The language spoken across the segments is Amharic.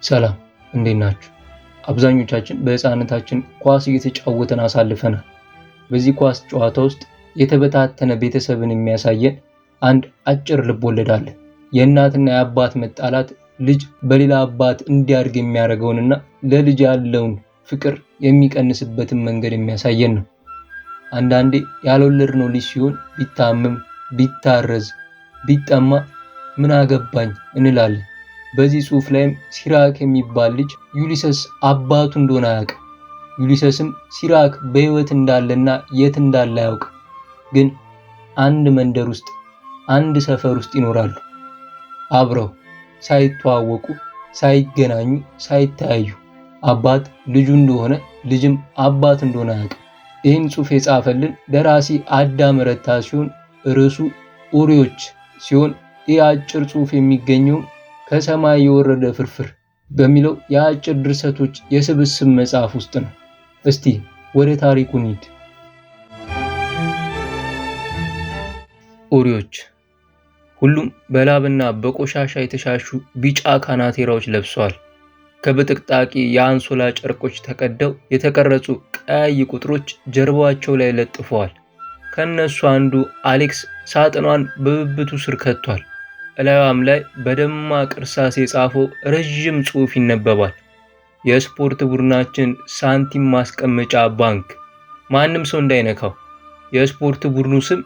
ሰላም እንዴት ናችሁ? አብዛኞቻችን በህፃንነታችን ኳስ እየተጫወተን አሳልፈናል። በዚህ ኳስ ጨዋታ ውስጥ የተበታተነ ቤተሰብን የሚያሳየን አንድ አጭር ልብ ወለድ አለ። የእናትና የአባት መጣላት ልጅ በሌላ አባት እንዲያድግ የሚያደርገውንና ለልጅ ያለውን ፍቅር የሚቀንስበትን መንገድ የሚያሳየን ነው። አንዳንዴ ያልወለድነው ልጅ ሲሆን ቢታመም፣ ቢታረዝ፣ ቢጠማ ምን አገባኝ እንላለን። በዚህ ጽሑፍ ላይም ሲራክ የሚባል ልጅ ዩሊሰስ አባቱ እንደሆነ አያውቅም። ዩሊሰስም ሲራክ በህይወት እንዳለና የት እንዳለ አያውቅም። ግን አንድ መንደር ውስጥ አንድ ሰፈር ውስጥ ይኖራሉ። አብረው ሳይተዋወቁ፣ ሳይገናኙ፣ ሳይተያዩ አባት ልጁ እንደሆነ ልጅም አባት እንደሆነ አያውቅም። ይህን ጽሑፍ የጻፈልን ደራሲ አዳም ረታ ሲሆን ርዕሱ ኦሪዎች ሲሆን ይህ አጭር ጽሑፍ የሚገኘው ከሰማይ የወረደ ፍርፍር በሚለው የአጭር ድርሰቶች የስብስብ መጽሐፍ ውስጥ ነው። እስቲ ወደ ታሪኩ እንሂድ። ኦሪዎች ሁሉም በላብና በቆሻሻ የተሻሹ ቢጫ ካናቴራዎች ለብሰዋል። ከብጥቅጣቂ የአንሶላ ጨርቆች ተቀደው የተቀረጹ ቀይ ቁጥሮች ጀርባቸው ላይ ለጥፈዋል። ከነሱ አንዱ አሌክስ ሳጥኗን በብብቱ ስር ከቷል። እላዩም ላይ በደማቅ እርሳስ የጻፈው ረዥም ጽሑፍ ይነበባል። የስፖርት ቡድናችን ሳንቲም ማስቀመጫ ባንክ፣ ማንም ሰው እንዳይነካው። የስፖርት ቡድኑ ስም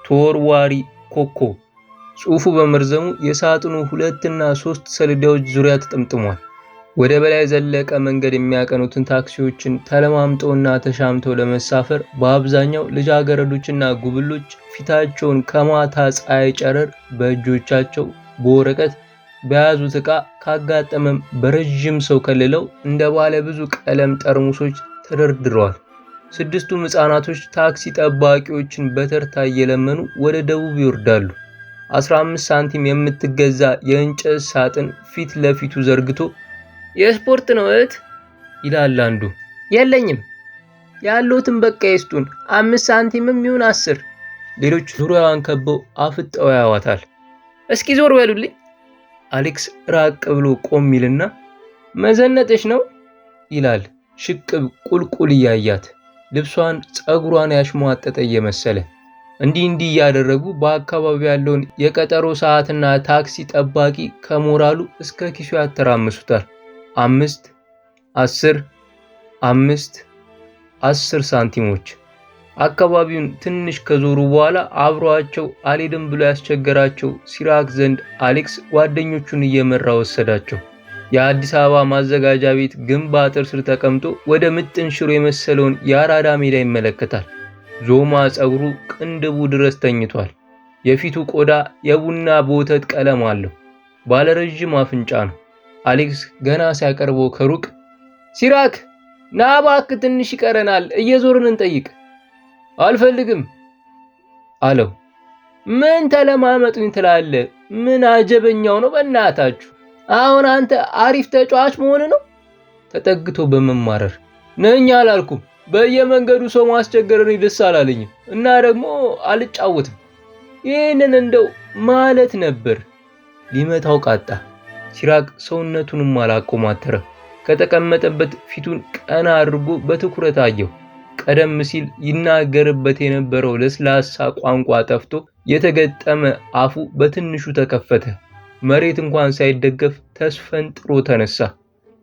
ተወርዋሪ ኮከብ። ጽሑፉ በመርዘሙ የሳጥኑ 2 እና 3 ሰሌዳዎች ዙሪያ ተጠምጥሟል። ወደ በላይ ዘለቀ መንገድ የሚያቀኑትን ታክሲዎችን ተለማምጠውና ተሻምተው ለመሳፈር በአብዛኛው ልጃገረዶችና ጉብሎች ፊታቸውን ከማታ ፀሐይ ጨረር በእጆቻቸው በወረቀት በያዙት ዕቃ ካጋጠመም በረዥም ሰው ከልለው እንደ ባለ ብዙ ቀለም ጠርሙሶች ተደርድረዋል። 6ቱም ሕፃናቶች ታክሲ ጠባቂዎችን በተርታ እየለመኑ ወደ ደቡብ ይወርዳሉ። 15 ሳንቲም የምትገዛ የእንጨት ሳጥን ፊት ለፊቱ ዘርግቶ የስፖርት ነው እህት ይላል አንዱ። የለኝም ያሉትን በቃ ይስጡን፣ 5 ሳንቲምም ይሁን 10። ሌሎች ዙሪያዋን ከበው አፍጠው ያዋታል። እስኪ ዞር በሉልኝ። አሌክስ ራቅ ብሎ ቆም ይልና መዘነጥሽ ነው ይላል ሽቅብ ቁልቁል እያያት ልብሷን ፀጉሯን ያሽሟጠጠ እየመሰለ። እንዲህ እያደረጉ በአካባቢው ያለውን የቀጠሮ ሰዓትና ታክሲ ጠባቂ ከሞራሉ እስከ ኪሱ ያተራምሱታል። 5 10 5 10 ሳንቲሞች። አካባቢውን ትንሽ ከዞሩ በኋላ አብሯቸው አልሄድም ብሎ ያስቸገራቸው ሲራክ ዘንድ አሌክስ ጓደኞቹን እየመራ ወሰዳቸው። የአዲስ አበባ ማዘጋጃ ቤት ግንብ አጥር ስር ተቀምጦ ወደ ምጥን ሽሮ የመሰለውን የአራዳ ሜዳ ይመለከታል። ዞማ ፀጉሩ ቅንድቡ ድረስ ተኝቷል። የፊቱ ቆዳ የቡና በወተት ቀለም አለው። ባለረጅም አፍንጫ ነው። አሌክስ ገና ሲያቀርበው ከሩቅ ሲራክ ና እባክህ ትንሽ ይቀረናል፣ እየዞርን እንጠይቅ። አልፈልግም አለው። ምን ተለማመጡኝ ትላለህ? ምን አጀበኛው ነው በእናታችሁ? አሁን አንተ አሪፍ ተጫዋች መሆን ነው? ተጠግቶ በመማረር ነኝ አላልኩም። በየመንገዱ ሰው ማስቸገርን ደስ አላለኝም እና ደግሞ አልጫወትም። ይህንን እንደው ማለት ነበር። ሊመታው ቃጣ። ሲራክ ሰውነቱንም አላቆማተረም። ከተቀመጠበት ፊቱን ቀና አድርጎ በትኩረት አየው። ቀደም ሲል ይናገርበት የነበረው ለስላሳ ቋንቋ ጠፍቶ የተገጠመ አፉ በትንሹ ተከፈተ። መሬት እንኳን ሳይደገፍ ተስፈንጥሮ ተነሳ።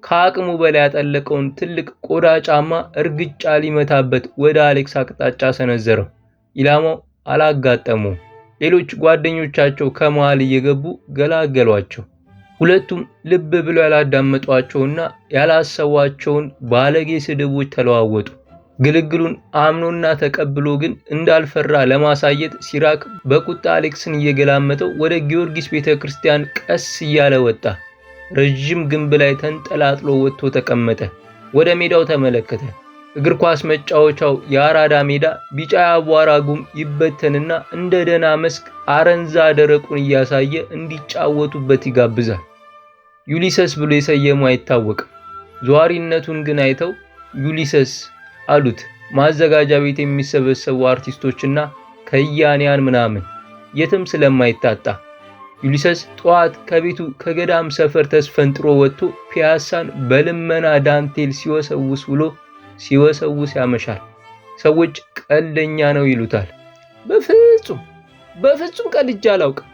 ከአቅሙ በላይ ያጠለቀውን ትልቅ ቆዳ ጫማ እርግጫ ሊመታበት ወደ አሌክስ አቅጣጫ ሰነዘረው። ኢላማው አላጋጠመውም። ሌሎች ጓደኞቻቸው ከመሃል እየገቡ ገላገሏቸው። ሁለቱም ልብ ብለው ያላዳመጧቸውና ያላሰቧቸውን ባለጌ ስድቦች ተለዋወጡ። ግልግሉን አምኖና ተቀብሎ ግን እንዳልፈራ ለማሳየት ሲራክ በቁጣ አሌክስን እየገላመጠው ወደ ጊዮርጊስ ቤተክርስቲያን ቀስ እያለ ወጣ። ረጅም ግንብ ላይ ተንጠላጥሎ ወጥቶ ተቀመጠ። ወደ ሜዳው ተመለከተ። እግር ኳስ መጫወቻው የአራዳ ሜዳ ቢጫ አቧራ ጉም ይበተንና እንደ ደና መስክ አረንዛ ደረቁን እያሳየ እንዲጫወቱበት ይጋብዛል። ዩሊሰስ ብሎ የሰየመው አይታወቅም። ዟሪነቱን ግን አይተው ዩሊሰስ አሉት። ማዘጋጃ ቤት የሚሰበሰቡ አርቲስቶችና ከያንያን ምናምን የትም ስለማይታጣ ዩሊሰስ ጠዋት ከቤቱ ከገዳም ሰፈር ተስፈንጥሮ ወጥቶ ፒያሳን በልመና ዳንቴል ሲወሰውስ ውሎ ሲወሰውስ ያመሻል። ሰዎች ቀልደኛ ነው ይሉታል። በፍጹም ቀልጄ አላውቅም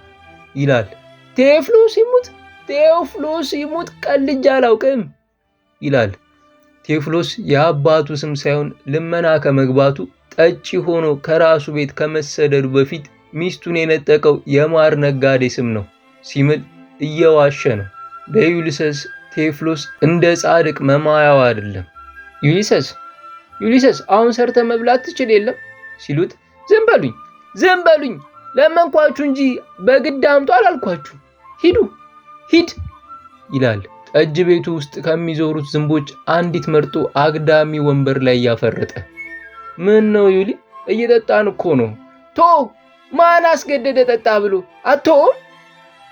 ይላል። ቴዎፍሎስ ይሙት ቀልጄ አላውቅም ይላል። ቴዎፍሎስ የአባቱ ስም ሳይሆን ልመና ከመግባቱ ጠጪ ሆኖ ከራሱ ቤት ከመሰደዱ በፊት ሚስቱን የነጠቀው የማር ነጋዴ ስም ነው ሲምል እየዋሸ ነው። ለዩሊሰስ ቴዎፍሎስ እንደ ጻድቅ መማያው አይደለም። ዩሊሰስ አሁን ሰርተ መብላት ትችል የለም ሲሉት ዝም በሉኝ ለመንኳችሁ እንጂ በግድ አምጡ አላልኳችሁ፣ ሂድ ይላል። ጠጅ ቤቱ ውስጥ ከሚዞሩት ዝንቦች አንዲት መርጦ አግዳሚ ወንበር ላይ ያፈረጠ። ምን ነው ዩሊ፣ እየጠጣን እኮ ነው። ማን አስገደደ ጠጣ ብሎ አትተውም?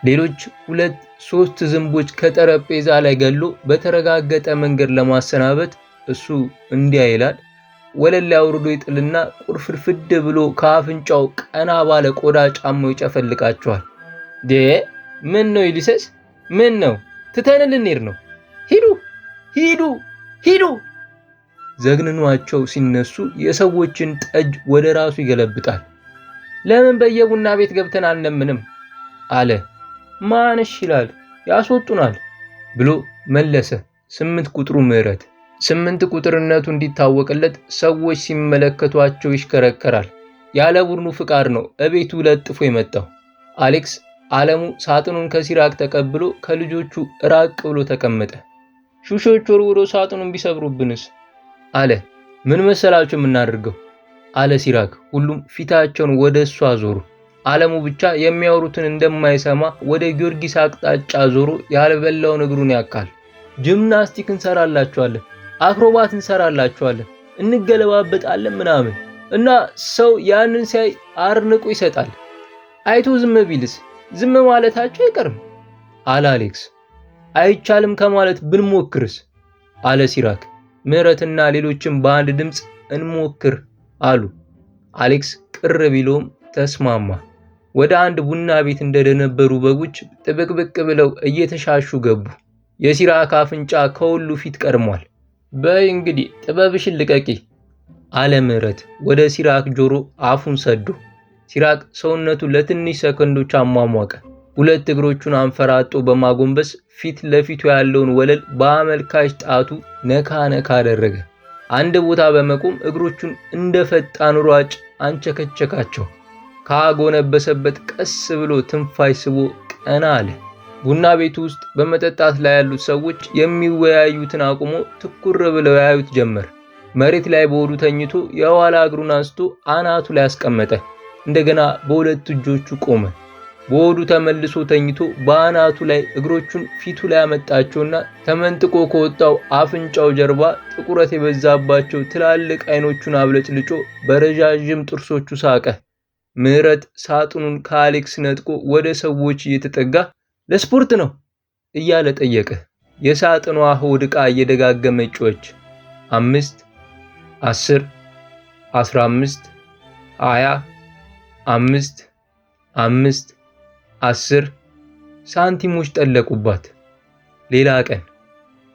ሌሎች 2-3 ዝንቦች ከጠረጴዛ ላይ ገሎ በተረጋገጠ መንገድ ለማሰናበት እሱ እንዲያ ይላል። ወለል ላይ አውርዶ ይጥልና ቁርፍድፍድ ብሎ ከአፍንጫው ቀና ባለ ቆዳ ጫማው ይጨፈልቃቸዋል። ምን ነው ዩሊሰስ፣ ምን ነው? ትተን ልንሄድ ነው። ሂዱ። ዘግንኗቸው ሲነሱ የሰዎችን ጠጅ ወደ ራሱ ይገለብጣል። ለምን በየቡና ቤት ገብተን አልነምንም አለ። ማንሽ ይላል፣ ያስወጡናል ብሎ መለሰ። 8 ቁጥሩ ምህረት 8 ቁጥርነቱ እንዲታወቅለት ሰዎች ሲመለከቷቸው ይሽከረከራል። ያለ ቡድኑ ፍቃድ ነው እቤቱ ለጥፎ የመጣው። አሌክስ ዓለሙ ሳጥኑን ከሲራክ ተቀብሎ ከልጆቹ ራቅ ብሎ ተቀመጠ። ሹሾች ወርውሮ ሳጥኑን ቢሰብሩብንስ አለ። ምን መሰላችሁ የምናደርገው አለ ሲራክ። ሁሉም ፊታቸውን ወደ እሱ አዞሩ። ዓለሙ ብቻ የሚያወሩትን እንደማይሰማ ወደ ጊዮርጊስ አቅጣጫ ዞሮ ያልበላውን እግሩን ያካል። ጂምናስቲክ እንሰራላችኋለን፣ አክሮባት እንሰራላችኋለን፣ እንገለባበጣለን ምናምን እና ሰው ያንን ሲያይ አርንቆ ይሰጣል። አይቶ ዝም ቢልስ ዝም ማለታቸው አይቀርም አለ አሌክስ። አይቻልም ከማለት ብንሞክርስ አለ ሲራክ። ምህረትና ሌሎችም በአንድ ድምፅ እንሞክር አሉ። አሌክስ ቅር ቢለውም ተስማማ። ወደ አንድ ቡና ቤት እንደደነበሩ በጎች ጥብቅብቅ ብለው እየተሻሹ ገቡ። የሲራክ አፍንጫ ከሁሉ ፊት ቀድሟል። በይ እንግዲህ ጥበብሽን ልቀቂ አለ ምህረት ወደ ሲራክ ጆሮ አፉን ሰዶ። ሲራክ ሰውነቱ ለትንሽ ሰከንዶች አሟሟቀ። 2 እግሮቹን አንፈራጦ በማጎንበስ ፊት ለፊቱ ያለውን ወለል በአመልካች ጣቱ ነካ አደረገ። አንድ ቦታ በመቆም እግሮቹን እንደ ፈጣን ሯጭ አንቸከቸካቸው። ካጎነበሰበት ቀስ ብሎ ትንፋሽ ስቦ ቀና አለ። ቡና ቤቱ ውስጥ በመጠጣት ላይ ያሉት ሰዎች የሚወያዩትን አቁሞ ትኩር ብለው ያዩት ጀመር። መሬት ላይ በሆዱ ተኝቶ የኋላ እግሩን አንስቶ አናቱ ላይ አስቀመጠ። እንደገና በ2 እጆቹ ቆመ። በሆዱ ተመልሶ ተኝቶ በአናቱ ላይ እግሮቹን ፊቱ ላይ አመጣቸውና ተመንጥቆ ከወጣው አፍንጫው ጀርባ ጥቁረት የበዛባቸው ትላልቅ አይኖቹን አብለጭልጮ በረዣዥም ጥርሶቹ ሳቀ። ምህረት ሳጥኑን ከአሌክስ ነጥቆ ወደ ሰዎች እየተጠጋ ለስፖርት ነው እያለ ጠየቀ። የሳጥኗ ሆድ ዕቃ እየደጋገመች ጮኸች። 5 10 15 20 5 5 10 ሳንቲሞች ጠለቁባት። ሌላ ቀን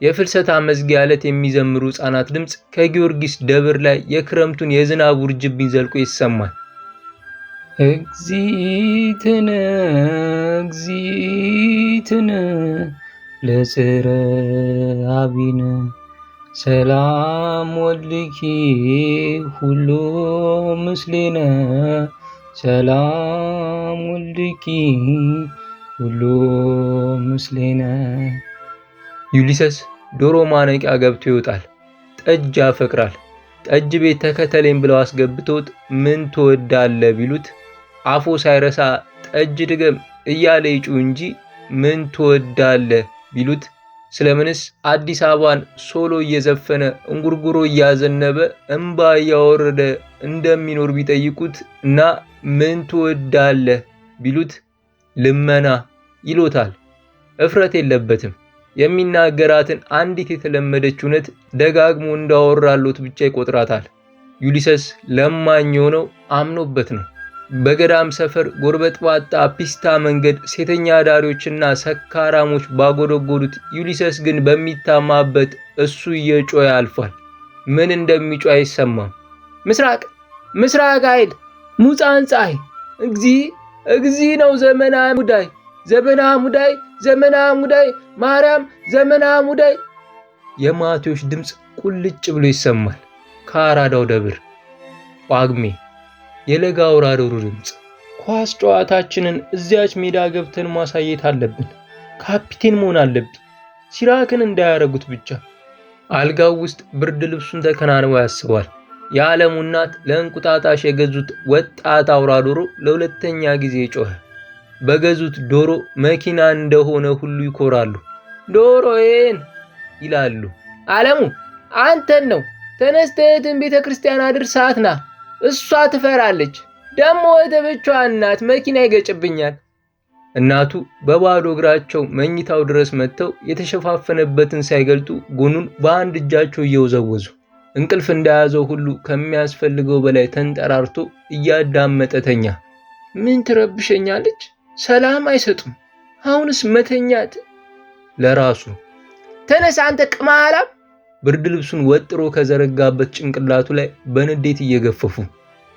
የፍልሰታ መዝጊያ ዕለት የሚዘምሩ ሕፃናት ድምፅ ከጊዮርጊስ ደብር ላይ የክረምቱን የዝናብ ውርጅብኝ ዘልቆ ይሰማል። እግዚእትነ ለጽረ አቢነ ሰላም ወልኪ ሁሉ ምስሌነ ሰላም ወልኪ ሁሉ ምስሌነ። ዩሊሰስ ዶሮ ማነቂያ ገብቶ ይወጣል። ጠጅ ያፈቅራል። ጠጅ ቤት ተከተለኝ ብለው አስገብተውት ምን ትወዳለህ ቢሉት አፎ ሳይረሳ ጠጅ ድገም እያለ ይጩ እንጂ ምን ትወዳለህ ቢሉት ስለምንስ አዲስ አበባን ሶሎ እየዘፈነ እንጉርጉሮ እያዘነበ እንባ እያወረደ እንደሚኖር ቢጠይቁት እና ምን ትወዳለህ ቢሉት ልመና ይሎታል። እፍረት የለበትም። የሚናገራትን አንዲት የተለመደች እውነት ደጋግሞ እንዳወራሎት ብቻ ይቆጥራታል። ዩሊሰስ ለማኝ የሆነው አምኖበት ነው። በገዳም ሰፈር ጎርበጥባጣ ፒስታ መንገድ ሴተኛ አዳሪዎችና ሰካራሞች ባጎደጎዱት፣ ዩሊሰስ ግን በሚታማበት እሱ እየጮኸ ያልፋል። ምን እንደሚጮህ አይሰማም። ምስራቅ ምስራቅ ኃይል ሙፃን ፀሐይ እግዚ ነው ዘመና ሙዳይ ዘመና ሙዳይ ዘመና ሙዳይ ማርያም ዘመና ሙዳይ። የማቴዎስ ድምፅ ቁልጭ ብሎ ይሰማል ከአራዳው ደብር። ጳጉሜ የለጋ አውራዶሩ ድምፅ። ኳስ ጨዋታችንን እዚያች ሜዳ ገብተን ማሳየት አለብን። ካፒቴን መሆን አለብኝ። ሲራክን እንዳያረጉት ብቻ። አልጋው ውስጥ ብርድ ልብሱን ተከናንቦ ያስባል። የዓለሙ እናት ለእንቁጣጣሽ የገዙት ወጣት አውራ ዶሮ ለሁለተኛ ጊዜ ጮኸ። በገዙት ዶሮ መኪና እንደሆነ ሁሉ ይኮራሉ። ዶሮዬን ይላሉ። ዓለሙ አንተን ነው። ተነስተህትን ቤተ ክርስቲያን አድርሳት ና። እሷ ትፈራለች። ደሞ የተበቿ እናት መኪና ይገጭብኛል። እናቱ በባዶ እግራቸው መኝታው ድረስ መጥተው የተሸፋፈነበትን ሳይገልጡ ጎኑን በአንድ እጃቸው እየወዘወዙ እንቅልፍ እንደያዘው ሁሉ ከሚያስፈልገው በላይ ተንጠራርቶ እያዳመጠ ተኛ። ምን ትረብሸኛለች? ሰላም አይሰጡም። አሁንስ መተኛት ለራሱ። ተነስ አንተ ቅማላም። ብርድ ልብሱን ወጥሮ ከዘረጋበት ጭንቅላቱ ላይ በንዴት እየገፈፉ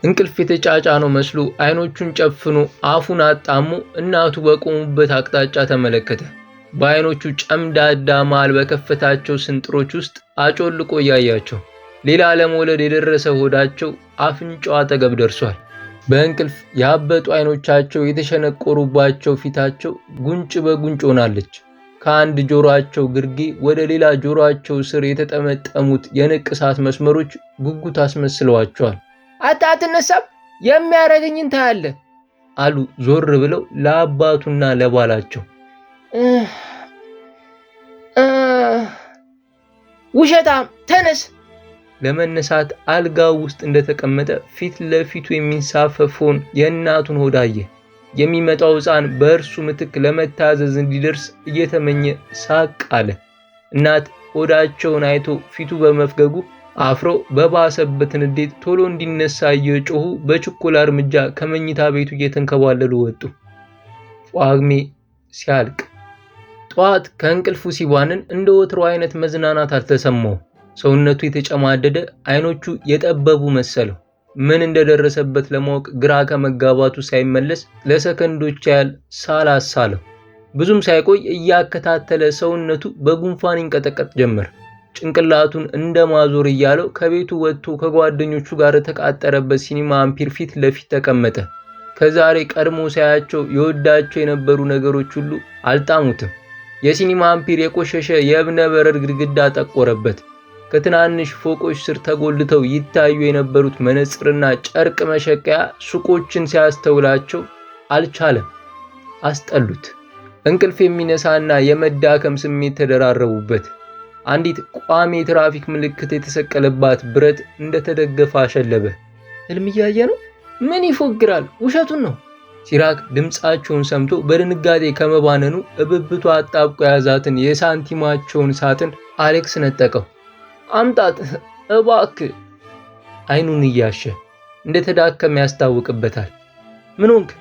እንቅልፍ የተጫጫነው መስሎ አይኖቹን ጨፍኖ አፉን አጣሞ እናቱ በቆሙበት አቅጣጫ ተመለከተ። በአይኖቹ ጨምዳዳ መሃል በከፈታቸው ስንጥሮች ውስጥ አጮልቆ እያያቸው ሌላ ለመውለድ የደረሰ ሆዳቸው አፍንጫው አጠገብ ደርሷል። በእንቅልፍ ያበጡ አይኖቻቸው የተሸነቆሩባቸው ፊታቸው ጉንጭ በጉንጭ ሆናለች። ከአንድ ጆሮአቸው ግርጌ ወደ ሌላ ጆሮአቸው ስር የተጠመጠሙት የንቅሳት መስመሮች ጉጉት አስመስለዋቸዋል። አትነሳም? የሚያረገኝን ታያለህ አሉ ዞር ብለው ለአባቱና ለባላቸው። ውሸታም ተነስ። ለመነሳት አልጋው ውስጥ እንደተቀመጠ ፊት ለፊቱ የሚንሳፈፈውን የእናቱን ሆድ አየ። የሚመጣው ሕፃን በእርሱ ምትክ ለመታዘዝ እንዲደርስ እየተመኘ ሳቅ አለ። እናት ሆዳቸውን አይቶ ፊቱ በመፍገጉ አፍሮ በባሰበት ንዴት ቶሎ እንዲነሳ እየጮሁ በችኮላ እርምጃ ከመኝታ ቤቱ እየተንከባለሉ ወጡ። ጳጉሜ ሲያልቅ ጠዋት ከእንቅልፉ ሲባንን እንደ ወትሮ አይነት መዝናናት አልተሰማው። ሰውነቱ የተጨማደደ፣ አይኖቹ የጠበቡ መሰለው። ምን እንደደረሰበት ለማወቅ ግራ ከመጋባቱ ሳይመለስ ለሰከንዶች ያህል ሳላሳለው። ብዙም ሳይቆይ እያከታተለ ሰውነቱ በጉንፋን ይንቀጠቀጥ ጀመር። ጭንቅላቱን እንደ ማዞር እያለው ከቤቱ ወጥቶ ከጓደኞቹ ጋር የተቃጠረበት ሲኒማ አምፒር ፊት ለፊት ተቀመጠ። ከዛሬ ቀድሞ ሳያቸው የወዳቸው የነበሩ ነገሮች ሁሉ አልጣሙትም። የሲኒማ አምፒር የቆሸሸ የእብነ በረድ ግድግዳ ጠቆረበት። ከትናንሽ ፎቆች ስር ተጎልተው ይታዩ የነበሩት መነጽርና ጨርቅ መሸቀያ ሱቆችን ሲያስተውላቸው አልቻለም። አስጠሉት። እንቅልፍ የሚነሳና የመዳከም ስሜት ተደራረቡበት። አንዲት ቋሚ የትራፊክ ምልክት የተሰቀለባት ብረት እንደተደገፈ አሸለበ። ህልም እያየ ነው? ምን ይፎግራል? ውሸቱን ነው። ሲራክ ድምፃቸውን ሰምቶ በድንጋጤ ከመባነኑ እብብቱ አጣብቆ የያዛትን የሳንቲማቸውን ሳጥን አሌክስ ነጠቀው። አምጣት እባክህ። አይኑን እያሸ እንደተዳከመ ያስታውቅበታል። ምን ሆንክ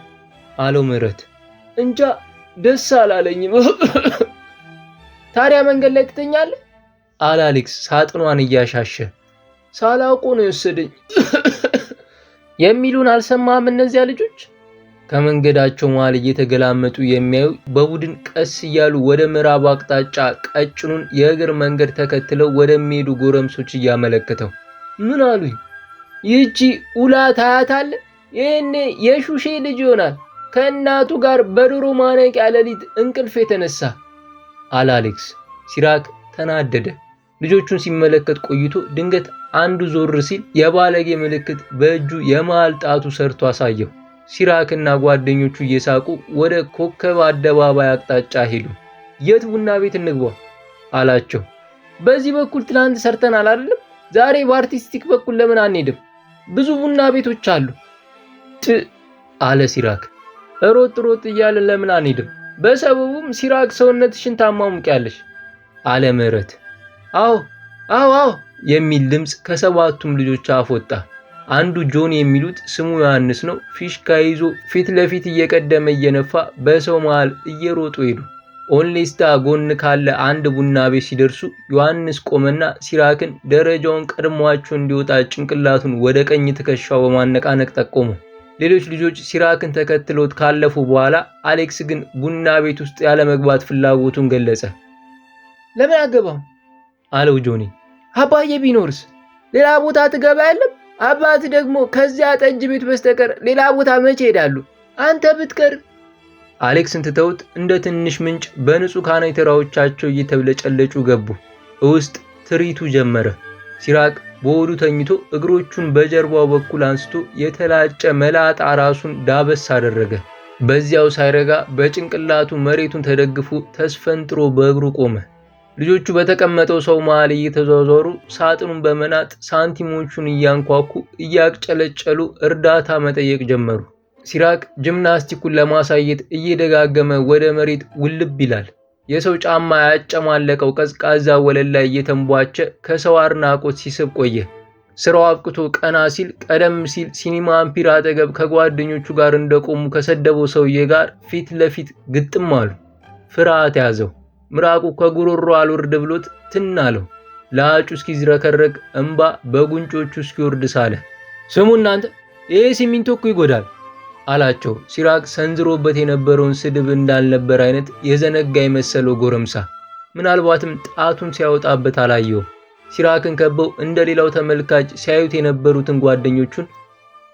አለው ምህረት። እንጃ ደስ አላለኝም። ታዲያ መንገድ ላይ ትተኛለህ አለ አሌክስ ሳጥኗን እያሻሸ። ሳላውቆ ነው የወሰደኝ። የሚሉን አልሰማህም? እነዚያ ልጆች ከመንገዳቸው መሃል እየተገላመጡ የሚያዩ በቡድን ቀስ እያሉ ወደ ምዕራብ አቅጣጫ ቀጭኑን የእግር መንገድ ተከትለው ወደሚሄዱ ጎረምሶች እያመለከተው ምን አሉኝ? ይህቺ ኡላ ታያታለህ? ይህኔ የሹሼ ልጅ ይሆናል ከእናቱ ጋር በዶሮ ማነቂያ ሌሊት እንቅልፍ የተነሳ አለ አሌክስ። ሲራክ ተናደደ። ልጆቹን ሲመለከት ቆይቶ ድንገት አንዱ ዞር ሲል የባለጌ ምልክት በእጁ የመሃል ጣቱ ሰርቶ አሳየው። ሲራክና ጓደኞቹ እየሳቁ ወደ ኮከብ አደባባይ አቅጣጫ ሄዱ። የት ቡና ቤት እንግባ አላቸው። በዚህ በኩል ትላንት ሰርተናል አይደለም? ዛሬ በአርቲስቲክ በኩል ለምን አንሄድም? ብዙ ቡና ቤቶች አሉ አለ ሲራክ። ሮጥ ሮጥ እያለን ለምን አንሄድም? በሰበቡም ሲራክ ሰውነትሽን ታማሙቂያለሽ አለ ምህረት። አዎ የሚል ድምፅ ከሰባቱም ልጆች አፍ ወጣ። አንዱ ጆን የሚሉት ስሙ ዮሐንስ ነው። ፊሽካ ይዞ ፊት ለፊት እየቀደመ እየነፋ በሰው መሃል እየሮጡ ሄዱ። ኦንሌስታ ጎን ካለ አንድ ቡና ቤት ሲደርሱ ዮሐንስ ቆመና ሲራክን ደረጃውን ቀድሟቸው እንዲወጣ ጭንቅላቱን ወደ ቀኝ ትከሻው በማነቃነቅ ጠቆመው። ሌሎች ልጆች ሲራክን ተከትሎት ካለፉ በኋላ አሌክስ ግን ቡና ቤት ውስጥ ያለ መግባት ፍላጎቱን ገለጸ። ለምን አገባም አለው ጆኒ። አባዬ ቢኖርስ ሌላ ቦታ ትገባ የለም? አባት ደግሞ ከዚያ ጠጅ ቤት በስተቀር ሌላ ቦታ መቼ ሄዳሉ? አንተ ብትቀር። አሌክስን ትተውት እንደ ትንሽ ምንጭ በንጹህ ካናቴራዎቻቸው እየተብለጨለጩ ገቡ። ውስጥ ትርኢቱ ጀመረ። ሲራክ በሆዱ ተኝቶ እግሮቹን በጀርባው በኩል አንስቶ የተላጨ መላጣ ራሱን ዳበስ አደረገ። በዚያው ሳይረጋ በጭንቅላቱ መሬቱን ተደግፎ ተስፈንጥሮ በእግሩ ቆመ። ልጆቹ በተቀመጠው ሰው መሃል እየተዟዟሩ ሳጥኑን በመናጥ ሳንቲሞቹን እያንኳኩ እያቅጨለጨሉ እርዳታ መጠየቅ ጀመሩ። ሲራክ ጂምናስቲኩን ለማሳየት እየደጋገመ ወደ መሬት ውልብ ይላል። የሰው ጫማ ያጨማለቀው ቀዝቃዛ ወለል ላይ እየተንቧቸ ከሰው አድናቆት ሲስብ ቆየ። ስራው አብቅቶ ቀና ሲል ቀደም ሲል ሲኒማ አምፒር አጠገብ ከጓደኞቹ ጋር እንደቆሙ ከሰደበው ሰውዬ ጋር ፊት ለፊት ግጥም አሉ። ፍርሃት ያዘው። ምራቁ ከጉሮሮ አልወርድ ብሎት ትን አለው። ለአጩ እስኪዝረከረክ እንባ በጉንጮቹ እስኪወርድ ሳለ። ስሙ እናንተ፣ ይሄ ሲሚንቶ እኮ ይጎዳል አላቸው። ሲራክ ሰንዝሮበት የነበረውን ስድብ እንዳልነበር አይነት የዘነጋ የመሰለው ጎረምሳ ምናልባትም ጣቱን ሲያወጣበት አላየው። ሲራክን ከበው እንደሌላው ተመልካች ሲያዩት የነበሩትን ጓደኞቹን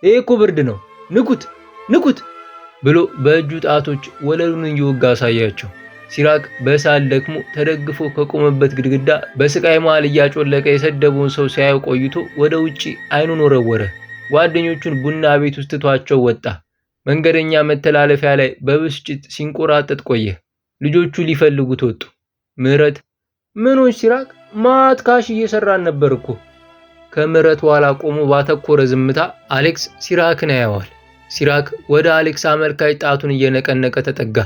ይሄ እኮ ብርድ ነው፣ ንኩት ንኩት ብሎ በእጁ ጣቶች ወለሉን እየወጋ አሳያቸው። ሲራክ በሳል ደክሞ ተደግፎ ከቆመበት ግድግዳ በስቃይ መሃል እያጮለቀ የሰደበውን ሰው ሲያየው ቆይቶ ወደ ውጪ አይኑን ወረወረ። ጓደኞቹን ቡና ቤት ውስጥ ትቷቸው ወጣ። መንገደኛ መተላለፊያ ላይ በብስጭት ሲንቆራጠጥ ቆየ። ልጆቹ ሊፈልጉት ወጡ። ምህረት ምኖች ሲራክ ማት ካሽ እየሰራን ነበር እኮ። ከምህረት ኋላ ቆሞ ባተኮረ ዝምታ አሌክስ ሲራክን ያየዋል። ሲራክ ወደ አሌክስ አመልካች ጣቱን እየነቀነቀ ተጠጋ።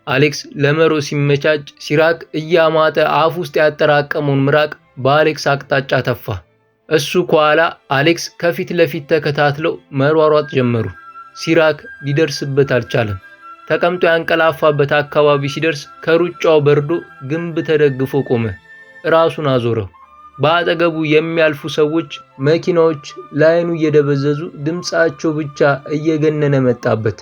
አሌክስ ለመሮ ሲመቻች ሲራክ እያማጠ አፍ ውስጥ ያጠራቀመውን ምራቅ በአሌክስ አቅጣጫ ተፋ። እሱ ከኋላ አሌክስ ከፊት ለፊት ተከታትለው መሯሯጥ ጀመሩ። ሲራክ ሊደርስበት አልቻለም። ተቀምጦ ያንቀላፋበት አካባቢ ሲደርስ ከሩጫው በርዶ ግንብ ተደግፎ ቆመ። ራሱን አዞረው። በአጠገቡ የሚያልፉ ሰዎች፣ መኪናዎች ላይኑ እየደበዘዙ ድምፃቸው ብቻ እየገነነ መጣበት።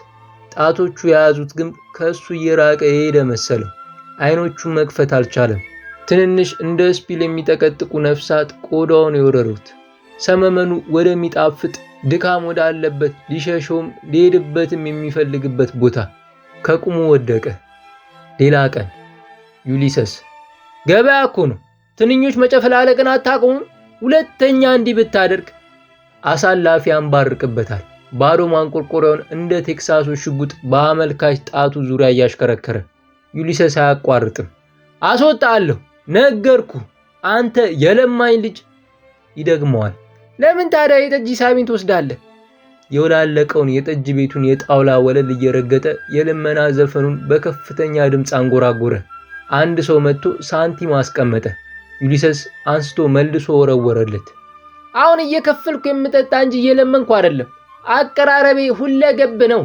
ጣቶቹ የያዙት ግንብ ከሱ እየራቀ የሄደ መሰለው። አይኖቹን መክፈት አልቻለም። ትንንሽ እንደ ስፒል የሚጠቀጥቁ ነፍሳት ቆዳውን የወረሩት። ሰመመኑ ወደሚጣፍጥ ድካም ወዳለበት ሊሸሸውም ሊሄድበትም የሚፈልግበት ቦታ ከቁሙ ወደቀ። ሌላ ቀን ዩሊሰስ ገበያ እኮ ነው። ትንኞች መጨፈላለቅን አታቆሙም? ሁለተኛ እንዲህ ብታደርግ አሳላፊ ያንባርቅበታል። ባዶ ማንቆርቆሪያውን እንደ ቴክሳሱ ሽጉጥ በአመልካች ጣቱ ዙሪያ እያሽከረከረ ዩሊሰስ አያቋርጥም። አስወጣለሁ ነገርኩ፣ አንተ የለማኝ ልጅ። ይደግመዋል። ለምን ታዲያ የጠጅ ሳቢን ትወስዳለህ? የወላለቀውን የጠጅ ቤቱን የጣውላ ወለል እየረገጠ የልመና ዘፈኑን በከፍተኛ ድምፅ አንጎራጎረ። አንድ ሰው መጥቶ ሳንቲም አስቀመጠ። ዩሊሰስ አንስቶ መልሶ ወረወረለት። አሁን እየከፈልኩ የምጠጣ እንጂ እየለመንኩ አይደለም። አቀራረቤ ሁለገብ ነው።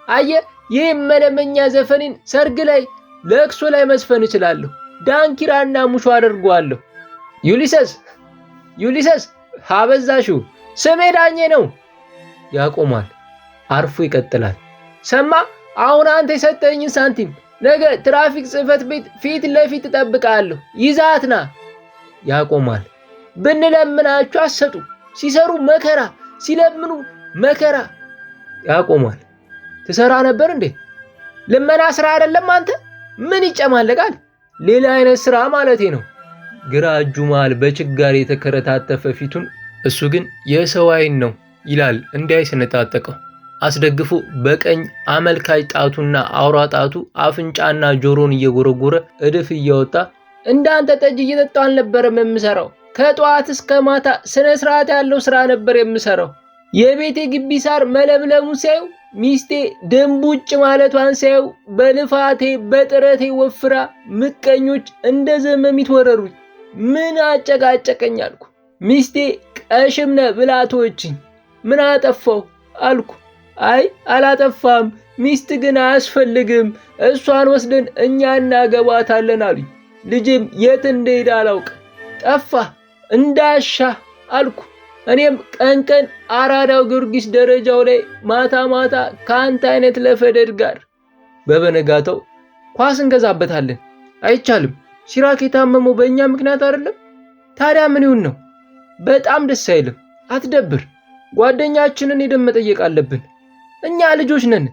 አየ፣ ይህ መለመኛ ዘፈኔን ሰርግ ላይ ለቅሶ ላይ መስፈን እችላለሁ። ዳንኪራና ሙሾ አደርገዋለሁ። ዩሊሰስ ሀበዛሽው፣ ስሜ ዳኜ ነው። ያቆማል። አርፎ ይቀጥላል። ሰማ፣ አሁን አንተ የሰጠኝን ሳንቲም ነገ ትራፊክ ጽሕፈት ቤት ፊት ለፊት እጠብቃለሁ። ይዛትና። ያቆማል። ብንለምናችሁ አሰጡ፣ ሲሰሩ መከራ፣ ሲለምኑ መከራ። ያቆማል። ትሰራ ነበር እንዴ? ልመና ስራ አይደለም አንተ? ምን ይጨማለቃል? ሌላ አይነት ስራ ማለቴ ነው። ግራ እጁ መሃል በችጋር የተከረታተፈ ፊቱን እሱ ግን የሰው አይን ነው ይላል እንዳይሰነጣጠቀው አስደግፎ በቀኝ አመልካች ጣቱና አውራ ጣቱ አፍንጫና ጆሮን እየጎረጎረ እድፍ እያወጣ እንዳንተ ጠጅ እየጠጣሁ አልነበረም የምሰራው። ከጧት እስከ ማታ ስነ ስርዓት ያለው ስራ ነበር የምሰራው። የቤቴ ግቢ ሳር መለምለሙ ሲያዩ፣ ሚስቴ ደንቡጭ ማለቷን ሲያዩ፣ በልፋቴ በጥረቴ ወፍራ ምቀኞች እንደ ዘመሚት ወረሩኝ። ምን አጨቃጨቀኝ አልኩ። ሚስቴ ቀሽምነ ብላ ተወችኝ። ምን አጠፋው አልኩ። አይ አላጠፋም፣ ሚስት ግን አያስፈልግም፣ እሷን ወስደን እኛ እናገባታለን አሉኝ። ልጅም የት እንደሄደ አላውቅ፣ ጠፋ፣ እንዳሻ አልኩ። እኔም ቀን ቀን አራዳው ጊዮርጊስ ደረጃው ላይ፣ ማታ ማታ ከአንተ አይነት ለፈደድ ጋር። በበነጋታው ኳስ እንገዛበታለን። አይቻልም፣ ሲራክ የታመመው በእኛ ምክንያት አይደለም። ታዲያ ምን ይሁን ነው? በጣም ደስ አይልም። አትደብር። ጓደኛችንን ሄደን መጠየቅ አለብን። እኛ ልጆች ነን።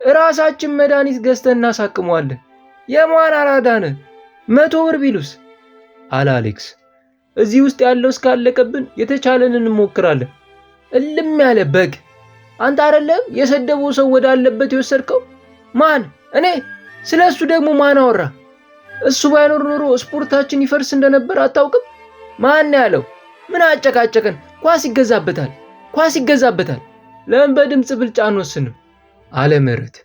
ራሳችን መድኃኒት ገዝተን እናሳክመዋለን። የማን አራዳ ነን? 100 ብር ቢሉስ? አለ አሌክስ። እዚህ ውስጥ ያለው እስካለቀብን የተቻለንን እንሞክራለን። እልም ያለ በግ። አንተ አይደለም የሰደበው ሰው ወዳለበት የወሰድከው? ማን? እኔ? ስለ እሱ ደግሞ ማን አወራ? እሱ ባይኖር ኖሮ ስፖርታችን ይፈርስ እንደነበር አታውቅም? ማን ያለው? ምን አጨቃጨቀን? ኳስ ይገዛበታል፣ ኳስ ይገዛበታል። ለምን በድምፅ ብልጫ አንወስንም? አለ ምህረት።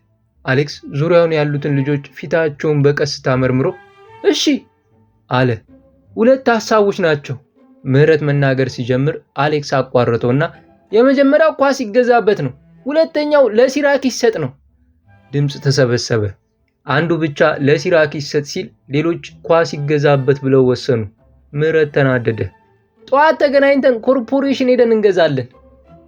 አሌክስ ዙሪያውን ያሉትን ልጆች ፊታቸውን በቀስታ መርምሮ እሺ አለ። 2 ሐሳቦች ናቸው። ምህረት መናገር ሲጀምር አሌክስ አቋረጠውና የመጀመሪያው ኳስ ይገዛበት ነው፣ ሁለተኛው ለሲራክ ይሰጥ ነው። ድምፅ ተሰበሰበ። አንዱ ብቻ ለሲራክ ይሰጥ ሲል ሌሎች ኳስ ይገዛበት ብለው ወሰኑ። ምህረት ተናደደ። ጠዋት ተገናኝተን ኮርፖሬሽን ሄደን እንገዛለን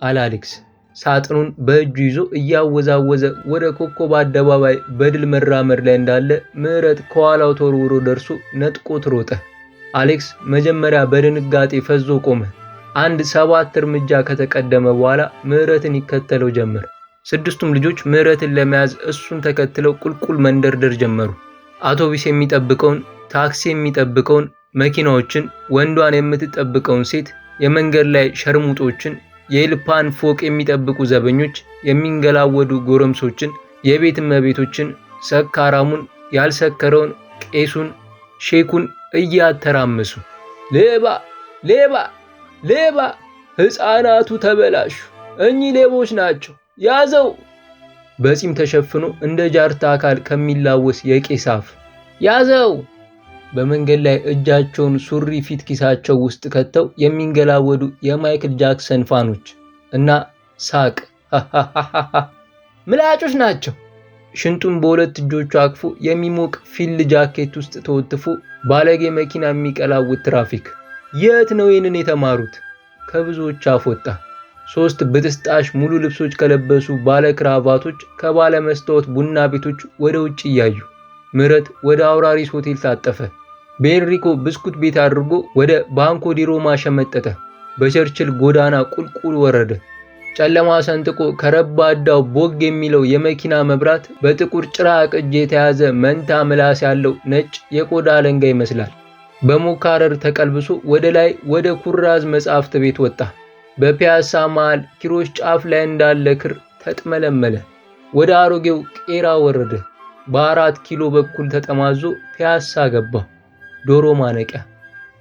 አለ አሌክስ። ሳጥኑን በእጁ ይዞ እያወዛወዘ ወደ ኮከብ አደባባይ በድል መራመድ ላይ እንዳለ ምህረት ከኋላው ተወርውሮ ደርሶ ነጥቆት ሮጠ። አሌክስ መጀመሪያ በድንጋጤ ፈዞ ቆመ። 7 እርምጃ ከተቀደመ በኋላ ምህረትን ይከተለው ጀመር። 6ቱም ልጆች ምህረትን ለመያዝ እሱን ተከትለው ቁልቁል መንደርደር ጀመሩ። አውቶቡስ የሚጠብቀውን፣ ታክሲ የሚጠብቀውን፣ መኪናዎችን፣ ወንዷን የምትጠብቀውን ሴት፣ የመንገድ ላይ ሸርሙጦችን፣ የኤልፓን ፎቅ የሚጠብቁ ዘበኞች፣ የሚንገላወዱ ጎረምሶችን፣ የቤት እመቤቶችን፣ ሰካራሙን፣ ያልሰከረውን፣ ቄሱን፣ ሼኩን እያተራመሱ ሌባ ሌባ ሌባ! ሕፃናቱ ተበላሹ! እኚህ ሌቦች ናቸው! ያዘው! በጺም ተሸፍኖ እንደ ጃርታ አካል ከሚላወስ የቄስ አፍ ያዘው! በመንገድ ላይ እጃቸውን ሱሪ ፊት ኪሳቸው ውስጥ ከተው የሚንገላወዱ የማይክል ጃክሰን ፋኖች እና ሳቅ ምላጮች ናቸው። ሽንጡን በ2 እጆቹ አቅፎ የሚሞቅ ፊልድ ጃኬት ውስጥ ተወትፎ ባለጌ መኪና የሚቀላውት ትራፊክ። የት ነው ይህንን የተማሩት? ከብዙዎች አፍ ወጣ። 3 በጥስጣሽ ሙሉ ልብሶች ከለበሱ ባለ ክራቫቶች ከባለ መስታወት ቡና ቤቶች ወደ ውጭ እያዩ ምህረት ወደ አውራሪስ ሆቴል ታጠፈ። በኤንሪኮ ብስኩት ቤት አድርጎ ወደ ባንኮ ዲ ሮማ ሸመጠጠ። በቸርችል ጎዳና ቁልቁል ወረደ። ጨለማ ሰንጥቆ ከረባዳው ቦግ የሚለው የመኪና መብራት በጥቁር ጭራቅ እጅ የተያዘ መንታ ምላስ ያለው ነጭ የቆዳ አለንጋ ይመስላል። በሞካረር ተቀልብሶ ወደ ላይ ወደ ኩራዝ መጻሕፍት ቤት ወጣ። በፒያሳ መሃል ኪሮስ ጫፍ ላይ እንዳለ ክር ተጥመለመለ። ወደ አሮጌው ቄራ ወረደ። በ4 ኪሎ በኩል ተጠማዞ ፒያሳ ገባ። ዶሮ ማነቂያ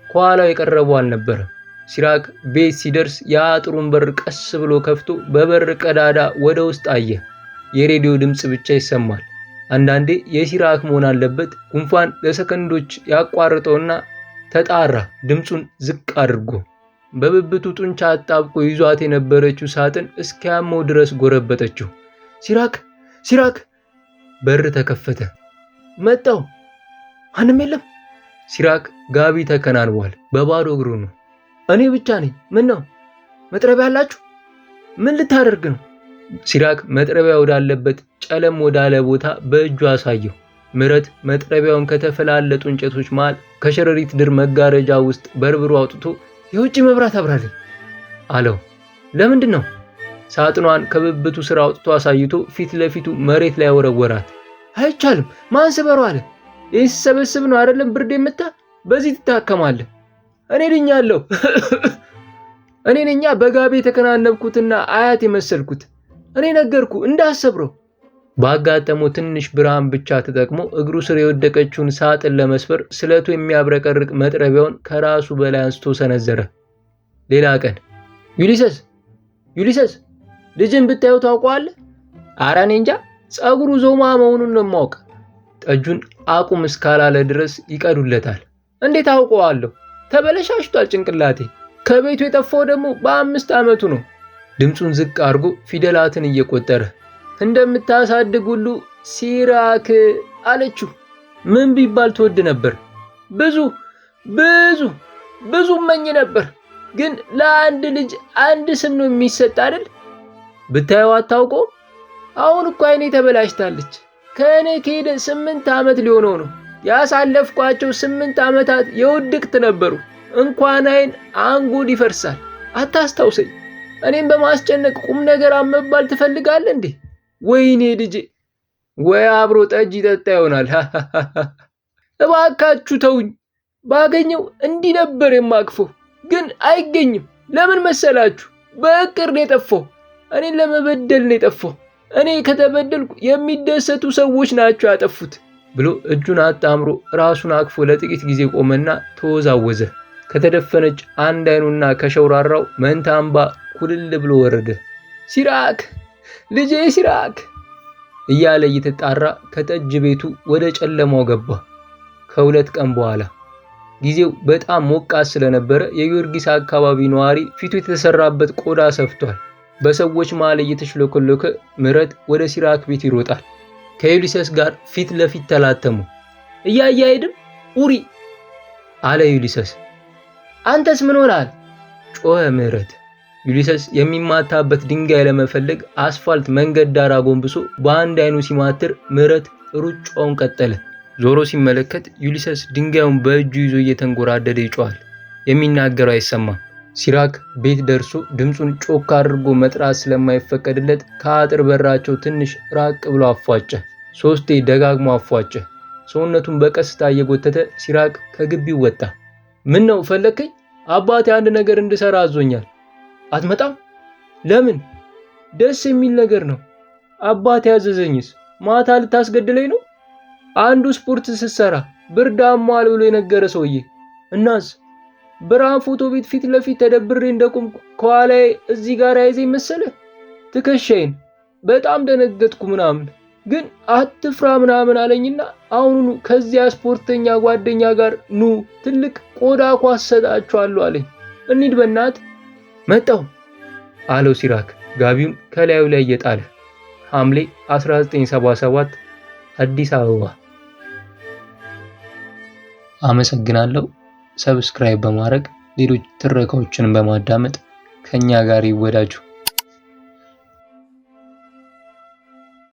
ከኋላው የቀረበው አልነበረም። ሲራክ ቤት ሲደርስ የአጥሩን በር ቀስ ብሎ ከፍቶ በበር ቀዳዳ ወደ ውስጥ አየ። የሬዲዮ ድምፅ ብቻ ይሰማል። አንዳንዴ የሲራክ መሆን አለበት። ጉንፋን ለሰከንዶች ያቋርጠውና ተጣራ። ድምፁን ዝቅ አድርጎ በብብቱ ጡንቻ አጣብቆ ይዟት የነበረችው ሳጥን እስኪያመው ድረስ ጎረበጠችው። ሲራክ ሲራክ! በር ተከፈተ። መጣው። ማንም የለም። ሲራክ ጋቢ ተከናንቧል። በባዶ እግሩ ነው። እኔ ብቻ ነኝ። ምን ነው? መጥረቢያ አላችሁ? ምን ልታደርግ ነው? ሲራክ መጥረቢያ ወዳለበት ጨለም ወዳለ ቦታ በእጁ አሳየው። ምህረት መጥረቢያውን ከተፈላለጡ እንጨቶች መሃል ከሸረሪት ድር መጋረጃ ውስጥ በርብሮ አውጥቶ የውጭ መብራት አብራልኝ አለው። ለምንድን ነው? ሳጥኗን ከብብቱ ስር አውጥቶ አሳይቶ ፊት ለፊቱ መሬት ላይ ወረወራት። አይቻልም። ማን ስበረው አለ? ይህን ስሰበስብ ነው አይደለም ብርድ የምታ? በዚህ ትታከማለህ። እኔ ድኛለሁ። እኔ ነኛ በጋቢ የተከናነብኩትና አያት የመሰልኩት። እኔ ነገርኩ እንዳሰብረው። ባጋጠመው ትንሽ ብርሃን ብቻ ተጠቅሞ እግሩ ስር የወደቀችውን ሳጥን ለመስበር ስለቱ የሚያብረቀርቅ መጥረቢያውን ከራሱ በላይ አንስቶ ሰነዘረ። ሌላ ቀን ዩሊሰስ ልጅን ብታየው ታውቀዋለህ? ኧረ እኔ እንጃ። ጸጉሩ ዞማ መሆኑን ነው የማውቅ። ጠጁን አቁም እስካላለ ድረስ ይቀዱለታል። እንዴት አውቀዋለሁ? ተበለሻሽቷል ጭንቅላቴ። ከቤቱ የጠፋው ደግሞ በ5 ዓመቱ ነው። ድምፁን ዝቅ አድርጎ ፊደላትን እየቆጠረ እንደምታሳድግ ሁሉ ሲራክ አለችው። ምን ቢባል ትወድ ነበር? ብዙ ብዙ ብዙ መኝ ነበር። ግን ለአንድ ልጅ አንድ ስም ነው የሚሰጥ አይደል? ብታየው አታውቀው? አሁን እኮ አይኔ ተበላሽታለች። ከእኔ ከሄደ 8 ዓመት ሊሆነው ነው። ያሳለፍኳቸው 8 ዓመታት የውድቅት ነበሩ። እንኳን አይን አንጎል ይፈርሳል። አታስታውሰኝ። እኔም በማስጨነቅ ቁም ነገር መባል ትፈልጋለህ እንዴ? ወይኔ ልጄ! ወይ አብሮ ጠጅ ይጠጣ ይሆናል። እባካችሁ ተውኝ። ባገኘው እንዲህ ነበር የማቅፈው፣ ግን አይገኝም። ለምን መሰላችሁ? በእቅር ነው የጠፋው። እኔን ለመበደል ነው የጠፋው። እኔ ከተበደልኩ የሚደሰቱ ሰዎች ናቸው ያጠፉት ብሎ እጁን አጣምሮ ራሱን አቅፎ ለጥቂት ጊዜ ቆመና ተወዛወዘ። ከተደፈነች አንድ አይኑና ከሸውራራው መንታ እንባ ኩልል ብሎ ወረደ። ሲራክ ልጄ ሲራክ እያለ እየተጣራ ከጠጅ ቤቱ ወደ ጨለማው ገባ። ከ2 ቀን በኋላ ጊዜው በጣም ሞቃት ስለነበረ የጊዮርጊስ አካባቢ ነዋሪ ፊቱ የተሰራበት ቆዳ ሰፍቷል። በሰዎች መሃል እየተሽለኮለከ ምህረት ወደ ሲራክ ቤት ይሮጣል። ከዩሊሰስ ጋር ፊት ለፊት ተላተሙ። እያየ አይድም ኡሪ አለ ዩሊሰስ። አንተስ ምን ሆናል? ጮኸ ምህረት። ዩሊሰስ የሚማታበት ድንጋይ ለመፈለግ አስፋልት መንገድ ዳር አጎንብሶ በአንድ አይኑ ሲማትር ምህረት ሩጫውን ቀጠለ። ዞሮ ሲመለከት ዩሊሰስ ድንጋዩን በእጁ ይዞ እየተንጎራደደ ይጮሃል። የሚናገረው አይሰማም። ሲራክ ቤት ደርሶ ድምፁን ጮክ አድርጎ መጥራት ስለማይፈቀድለት ከአጥር በራቸው ትንሽ ራቅ ብሎ አፏጨ። 3 ደጋግሞ አፏጨ። ሰውነቱን በቀስታ እየጎተተ ሲራክ ከግቢው ወጣ። ምን ነው ፈለከኝ? አባቴ አንድ ነገር እንድሰራ አዞኛል። አትመጣም? ለምን? ደስ የሚል ነገር ነው። አባቴ ያዘዘኝስ? ማታ ልታስገድለኝ ነው? አንዱ ስፖርት ስትሰራ ብርድ አሟል ብሎ የነገረ ሰውዬ። እናስ ብርሃን ፎቶ ቤት ፊት ለፊት ተደብሬ እንደቆምኩ ከኋላዬ እዚህ ጋር ያይዘኝ መሰለ። ትከሻዬን በጣም ደነገጥኩ ምናምን፣ ግን አትፍራ ምናምን አለኝና አሁኑኑ ከዚያ ስፖርተኛ ጓደኛ ጋር ኑ ትልቅ ቆዳ ኳስ ሰጣችኋለሁ አለኝ። እንሂድ በእናት። መጣው አለው ሲራክ ጋቢውን ከላዩ ላይ እየጣለ። ሐምሌ 1977 አዲስ አበባ። አመሰግናለሁ። ሰብስክራይብ በማድረግ ሌሎች ትረካዎችን በማዳመጥ ከኛ ጋር ይወዳጁ።